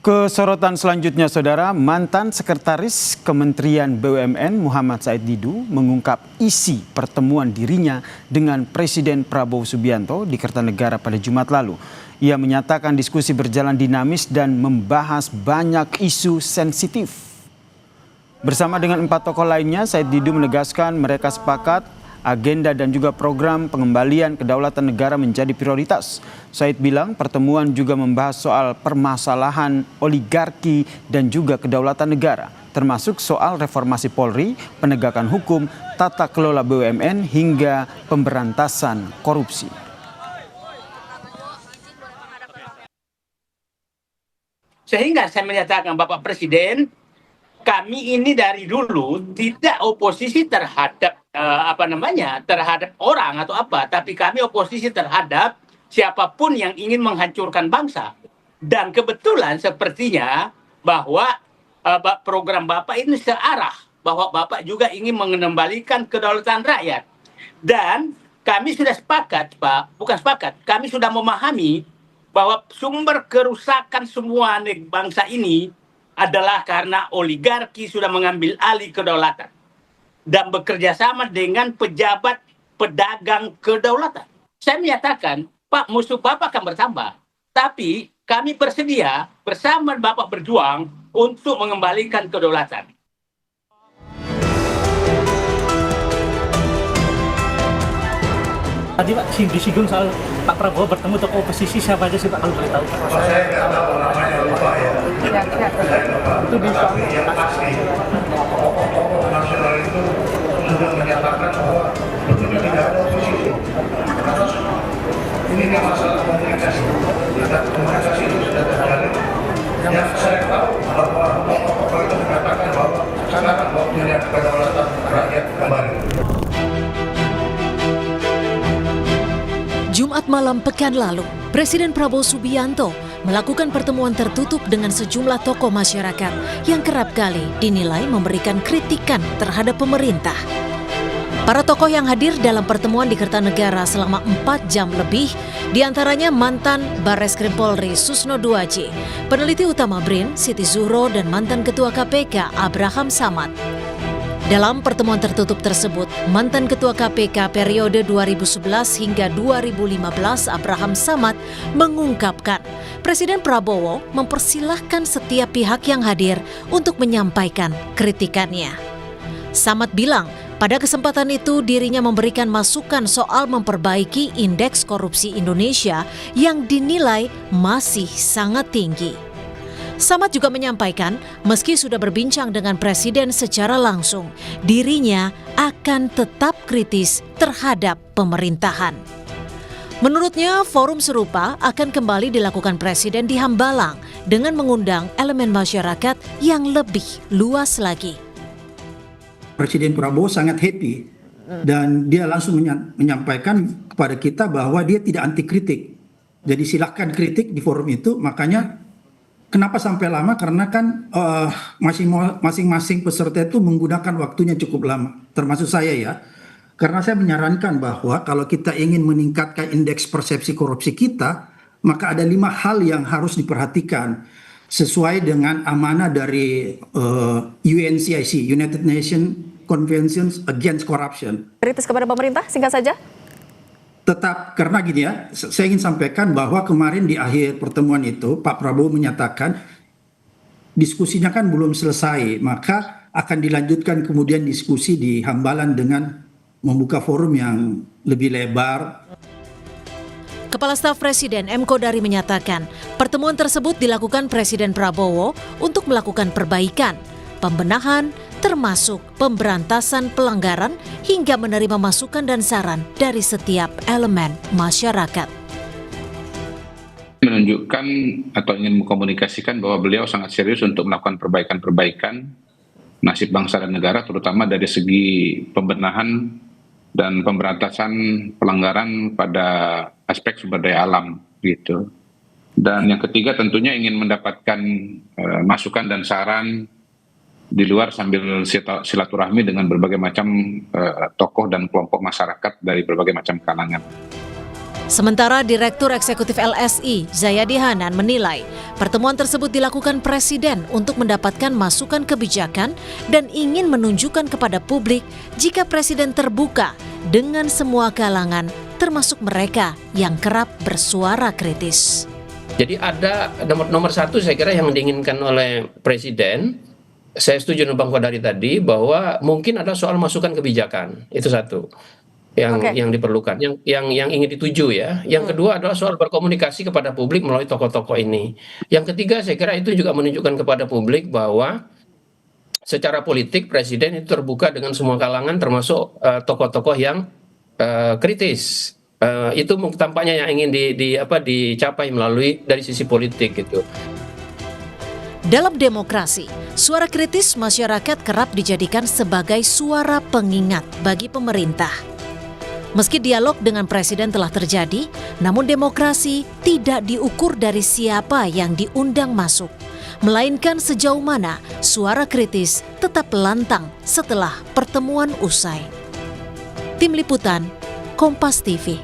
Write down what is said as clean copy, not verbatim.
Kesorotan selanjutnya, Saudara, mantan Sekretaris Kementerian BUMN Muhammad Said Didu mengungkap isi pertemuan dirinya dengan Presiden Prabowo Subianto di Kertanegara pada Jumat lalu. Ia menyatakan diskusi berjalan dinamis dan membahas banyak isu sensitif. Bersama dengan 4 tokoh lainnya, Said Didu menegaskan mereka sepakat agenda dan juga program pengembalian kedaulatan negara menjadi prioritas. Said bilang pertemuan juga membahas soal permasalahan oligarki dan juga kedaulatan negara, termasuk soal reformasi Polri, penegakan hukum, tata kelola BUMN hingga pemberantasan korupsi. Sehingga saya menyatakan, Bapak Presiden, kami ini dari dulu tidak oposisi terhadap terhadap orang atau apa, tapi kami oposisi terhadap siapapun yang ingin menghancurkan bangsa. Dan kebetulan sepertinya bahwa program Bapak ini searah, bahwa Bapak juga ingin mengembalikan kedaulatan rakyat. Dan kami sudah sepakat, Pak, bukan sepakat, kami sudah memahami bahwa sumber kerusakan semua bangsa ini adalah karena oligarki sudah mengambil alih kedaulatan dan bekerja sama dengan pejabat pedagang kedaulatan. Saya menyatakan, Pak, musuh Bapak akan bertambah, tapi kami bersedia bersama Bapak berjuang untuk mengembalikan kedaulatan. Tadi Pak disinggung soal Pak Prabowo bertemu tokoh oposisi, siapa aja sih Pak kalau boleh tahu? Saya nggak tahu namanya, lupa ya. Itu bisa. Tokoh nasional itu sudah menyatakan bahwa tidak ada oposisi. Ini masalah komunikasi. Komunikasi itu sudah terjalin. Yang saya tahu bahwa tokoh itu mengatakan bahwa sekarang waktunya kedaulatan rakyat kembali. Jumat malam pekan lalu, Presiden Prabowo Subianto melakukan pertemuan tertutup dengan sejumlah tokoh masyarakat yang kerap kali dinilai memberikan kritikan terhadap pemerintah. Para tokoh yang hadir dalam pertemuan di Kertanegara selama 4 jam lebih, diantaranya mantan Barreskrim Polri Susno Duaji, peneliti utama BRIN Siti Zuhro, dan mantan Ketua KPK Abraham Samad. Dalam pertemuan tertutup tersebut, mantan Ketua KPK periode 2011 hingga 2015 Abraham Samad mengungkapkan Presiden Prabowo mempersilahkan setiap pihak yang hadir untuk menyampaikan kritikannya. Samad bilang pada kesempatan itu dirinya memberikan masukan soal memperbaiki indeks korupsi Indonesia yang dinilai masih sangat tinggi. Samad juga menyampaikan, meski sudah berbincang dengan Presiden secara langsung, dirinya akan tetap kritis terhadap pemerintahan. Menurutnya, forum serupa akan kembali dilakukan Presiden di Hambalang dengan mengundang elemen masyarakat yang lebih luas lagi. Presiden Prabowo sangat happy dan dia langsung menyampaikan kepada kita bahwa dia tidak anti kritik. Jadi silahkan kritik di forum itu, makanya kenapa sampai lama? Karena kan masing-masing peserta itu menggunakan waktunya cukup lama, termasuk saya ya. Karena saya menyarankan bahwa kalau kita ingin meningkatkan indeks persepsi korupsi kita, maka ada 5 hal yang harus diperhatikan sesuai dengan amanah dari UNCIC, United Nations Convention Against Corruption. Kritis kepada pemerintah, singkat saja. Tetap, karena gini ya, saya ingin sampaikan bahwa kemarin di akhir pertemuan itu Pak Prabowo menyatakan diskusinya kan belum selesai, maka akan dilanjutkan kemudian diskusi di Hambalang dengan membuka forum yang lebih lebar. Kepala Staf Presiden M. Kodari menyatakan pertemuan tersebut dilakukan Presiden Prabowo untuk melakukan perbaikan, pembenahan, termasuk pemberantasan pelanggaran hingga menerima masukan dan saran dari setiap elemen masyarakat. Menunjukkan atau ingin mengkomunikasikan bahwa beliau sangat serius untuk melakukan perbaikan-perbaikan nasib bangsa dan negara, terutama dari segi pembenahan dan pemberantasan pelanggaran pada aspek sumber daya alam gitu. Dan yang ketiga tentunya ingin mendapatkan masukan dan saran di luar sambil silaturahmi dengan berbagai macam tokoh dan kelompok masyarakat dari berbagai macam kalangan. Sementara Direktur Eksekutif LSI, Zayadi Hanan menilai pertemuan tersebut dilakukan Presiden untuk mendapatkan masukan kebijakan dan ingin menunjukkan kepada publik jika Presiden terbuka dengan semua kalangan, termasuk mereka yang kerap bersuara kritis. Jadi ada nomor satu saya kira yang diinginkan oleh Presiden, saya setuju dengan Bang Kodari tadi bahwa mungkin ada soal masukan kebijakan, itu satu. Yang diperlukan, yang ingin dituju ya. Yang kedua adalah soal berkomunikasi kepada publik melalui tokoh-tokoh ini. Yang ketiga saya kira itu juga menunjukkan kepada publik bahwa secara politik Presiden itu terbuka dengan semua kalangan termasuk tokoh-tokoh yang kritis. Itu tampaknya yang ingin dicapai melalui dari sisi politik gitu. Dalam demokrasi, suara kritis masyarakat kerap dijadikan sebagai suara pengingat bagi pemerintah. Meski dialog dengan Presiden telah terjadi, namun demokrasi tidak diukur dari siapa yang diundang masuk, melainkan sejauh mana suara kritis tetap lantang setelah pertemuan usai. Tim Liputan, Kompas TV.